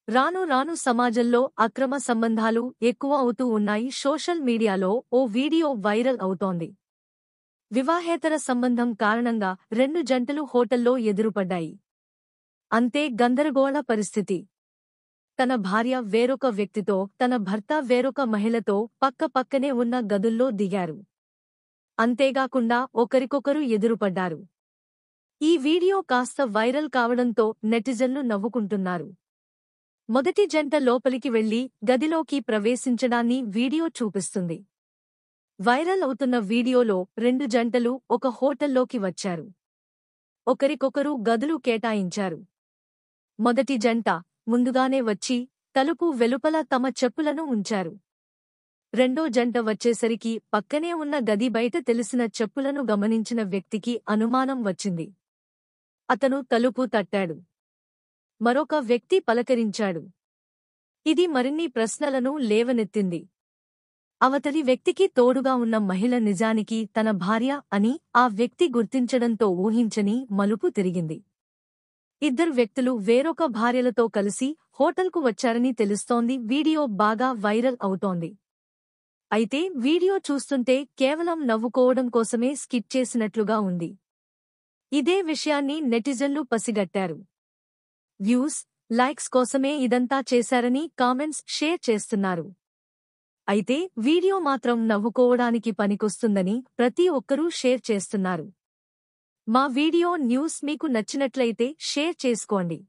రాను రాను సమాజంలో అక్రమ సంబంధాలు ఎక్కువ అవుతూ ఉన్నాయి. సోషల్ మీడియాలో ఓ వీడియో వైరల్ అవుతోంది. వివాహేతర సంబంధం కారణంగా 2 జంటలు హోటల్లో ఎదురుపడ్డాయి. అంతే గందరగోళ పరిస్థితి. తన భార్య వేరొక వ్యక్తితో, తన భర్త వేరొక మహిళతో పక్కపక్కనే ఉన్న గదుల్లో దిగారు. అంతేగాకుండా ఒకరికొకరు ఎదురుపడ్డారు. ఈ వీడియో కాస్త వైరల్ కావడంతో నెటిజన్లు నవ్వుకుంటున్నారు. మొదటి జంట లోపలికి వెళ్లి గదిలోకి ప్రవేశించడాన్ని వీడియో చూపిస్తుంది. వైరల్ అవుతున్న వీడియోలో 2 జంటలు ఒక హోటల్లోకి వచ్చారు. ఒకరికొకరు గదులు కేటాయించారు. మొదటి జంట ముందుగానే వచ్చి తలుపు వెలుపల తమ చెప్పులను ఉంచారు. రెండో జంట వచ్చేసరికి పక్కనే ఉన్న గది బయట తెలిసిన చెప్పులను గమనించిన వ్యక్తికి అనుమానం వచ్చింది. అతను తలుపు తట్టాడు. మరొక వ్యక్తి పలకరించాడు. ఇది మరిన్ని ప్రశ్నలను లేవనెత్తింది. అవతలి వ్యక్తికి తోడుగా ఉన్న మహిళ నిజానికి తన భార్య అని ఆ వ్యక్తి గుర్తించడంతో ఊహించని మలుపు తిరిగింది. ఇద్దరు వ్యక్తులు వేరొక భార్యలతో కలిసి హోటల్కు వచ్చారని తెలుస్తోంది. వీడియో బాగా వైరల్ అవుతోంది. అయితే వీడియో చూస్తుంటే కేవలం నవ్వుకోవడం కోసమే స్కిప్ చేసినట్లుగా ఉంది. ఇదే విషయాన్ని నెటిజన్లు పసిగట్టారు. వ్యూస్, లైక్స్ కోసమే ఇదంతా చేశారని కామెంట్స్ షేర్ చేస్తున్నారు. అయితే వీడియో మాత్రం నవ్వుకోవడానికి పనికొస్తుందని ప్రతి ఒక్కరూ షేర్ చేస్తున్నారు. మా వీడియో న్యూస్ మీకు నచ్చినట్లయితే షేర్ చేసుకోండి.